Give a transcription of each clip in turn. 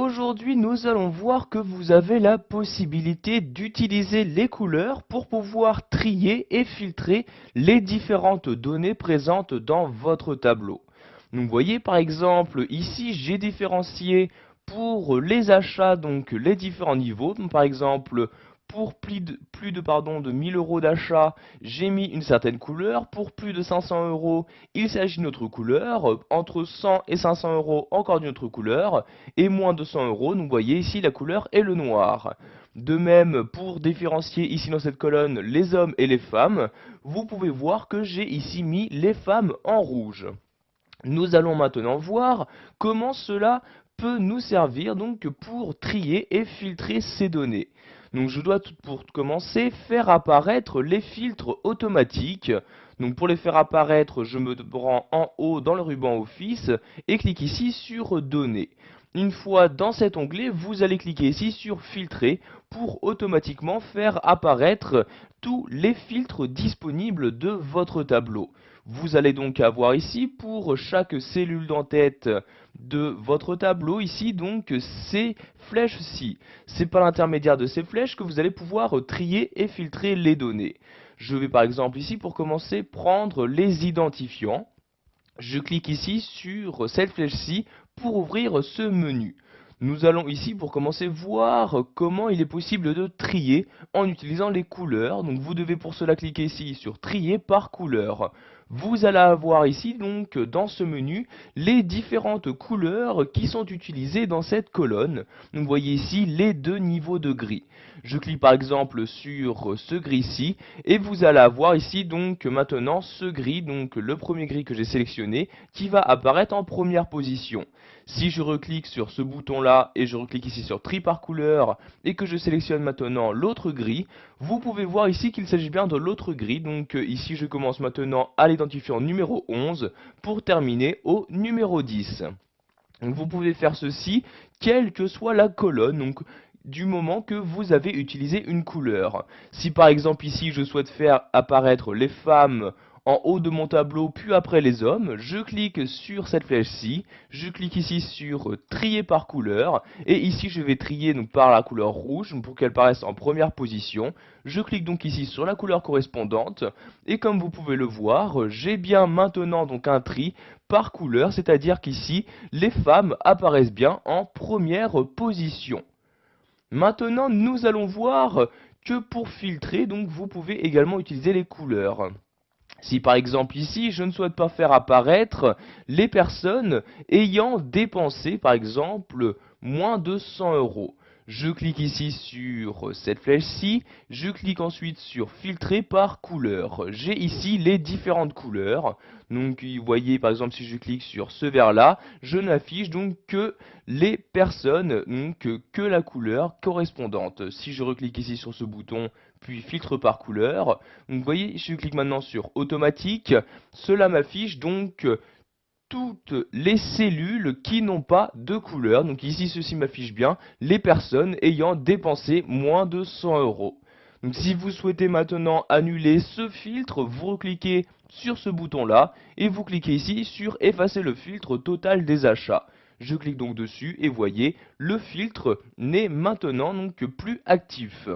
Aujourd'hui, nous allons voir que vous avez la possibilité d'utiliser les couleurs pour pouvoir trier et filtrer les différentes données présentes dans votre tableau. Donc, vous voyez par exemple ici, j'ai différencié pour les achats donc les différents niveaux. Donc, par exemple, pour de 1000 euros d'achat, j'ai mis une certaine couleur. Pour plus de 500 euros, il s'agit d'une autre couleur. Entre 100 et 500 euros, encore d'une autre couleur. Et moins de 100 euros, donc vous voyez ici la couleur est le noir. De même, pour différencier ici dans cette colonne les hommes et les femmes, vous pouvez voir que j'ai ici mis les femmes en rouge. Nous allons maintenant voir comment cela peut nous servir donc pour trier et filtrer ces données. Donc je dois pour commencer faire apparaître les filtres automatiques. Donc pour les faire apparaître, je me rends en haut dans le ruban Office et clique ici sur Données. Une fois dans cet onglet, vous allez cliquer ici sur Filtrer pour automatiquement faire apparaître tous les filtres disponibles de votre tableau. Vous allez donc avoir ici pour chaque cellule d'entête de votre tableau ici donc ces flèches-ci. C'est par l'intermédiaire de ces flèches que vous allez pouvoir trier et filtrer les données. Je vais par exemple ici pour commencer prendre les identifiants. Je clique ici sur cette flèche-ci pour ouvrir ce menu. Nous allons ici pour commencer voir comment il est possible de trier en utilisant les couleurs. Donc vous devez pour cela cliquer ici sur trier par couleur. Vous allez avoir ici donc dans ce menu les différentes couleurs qui sont utilisées dans cette colonne. Donc vous voyez ici les deux niveaux de gris. Je clique par exemple sur ce gris-ci et vous allez avoir ici donc maintenant ce gris, donc le premier gris que j'ai sélectionné qui va apparaître en première position. Si je reclique sur ce bouton là et je reclique ici sur tri par couleur et que je sélectionne maintenant l'autre gris, vous pouvez voir ici qu'il s'agit bien de l'autre gris. Donc ici je commence maintenant à l'identifiant numéro 11 pour terminer au numéro 10. Donc vous pouvez faire ceci quelle que soit la colonne, donc du moment que vous avez utilisé une couleur. Si par exemple ici je souhaite faire apparaître les femmes en haut de mon tableau puis après les hommes, je clique sur cette flèche-ci, je clique ici sur trier par couleur et ici je vais trier donc par la couleur rouge pour qu'elle paraisse en première position. Je clique donc ici sur la couleur correspondante et comme vous pouvez le voir, j'ai bien maintenant donc un tri par couleur, c'est-à-dire qu'ici les femmes apparaissent bien en première position. Maintenant, nous allons voir que pour filtrer, donc vous pouvez également utiliser les couleurs. Si par exemple ici, je ne souhaite pas faire apparaître les personnes ayant dépensé par exemple moins de 100 euros. Je clique ici sur cette flèche-ci, je clique ensuite sur filtrer par couleur. J'ai ici les différentes couleurs. Donc vous voyez par exemple si je clique sur ce vert-là, je n'affiche donc que les personnes, donc que la couleur correspondante. Si je reclique ici sur ce bouton, puis filtre par couleur, donc vous voyez je clique maintenant sur automatique, cela m'affiche donc toutes les cellules qui n'ont pas de couleur. Donc ici, ceci m'affiche bien les personnes ayant dépensé moins de 100 euros. Donc si vous souhaitez maintenant annuler ce filtre, vous recliquez sur ce bouton-là et vous cliquez ici sur effacer le filtre total des achats. Je clique donc dessus et voyez, le filtre n'est maintenant donc plus actif.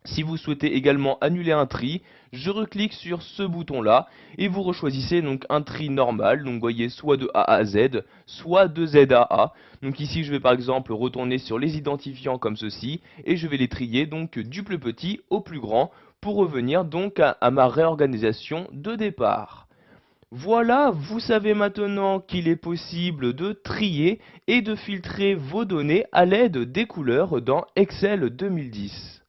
Si vous souhaitez également annuler un tri, je reclique sur ce bouton là et vous rechoisissez donc un tri normal, donc vous voyez soit de A à Z, soit de Z à A. Donc ici je vais par exemple retourner sur les identifiants comme ceci et je vais les trier donc du plus petit au plus grand pour revenir donc à ma réorganisation de départ. Voilà, vous savez maintenant qu'il est possible de trier et de filtrer vos données à l'aide des couleurs dans Excel 2010.